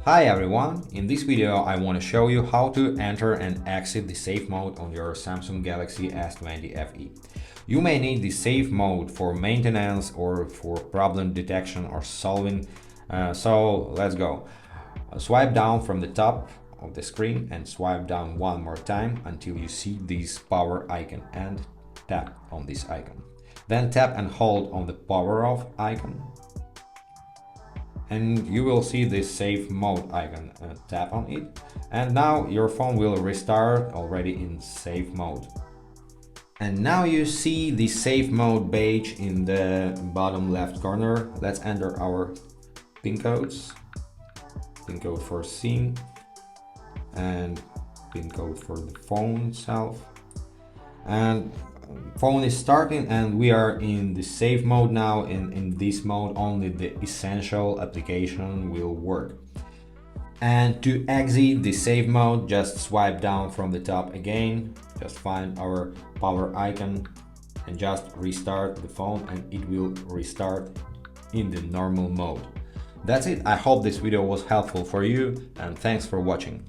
Hi everyone, in this video I want to show you how to enter and exit the safe mode on your Samsung Galaxy S20 FE. You may need the safe mode for maintenance or for problem detection or solving, so let's go. Swipe down from the top of the screen and swipe down one more time until you see this power icon and tap on this icon. Then tap and hold on the power off icon and you will see this safe mode icon. Tap on it and now your phone will restart already in safe mode. And now you see the safe mode badge in the bottom left corner. Let's enter our pin codes. Pin code for SIM and pin code for the phone itself. And phone is starting and we are in the safe mode now. In this mode only the essential application will work. And to exit the safe mode, just swipe down from the top again, just find our power icon and just restart the phone and it will restart in the normal mode. That's it. I hope this video was helpful for you and thanks for watching.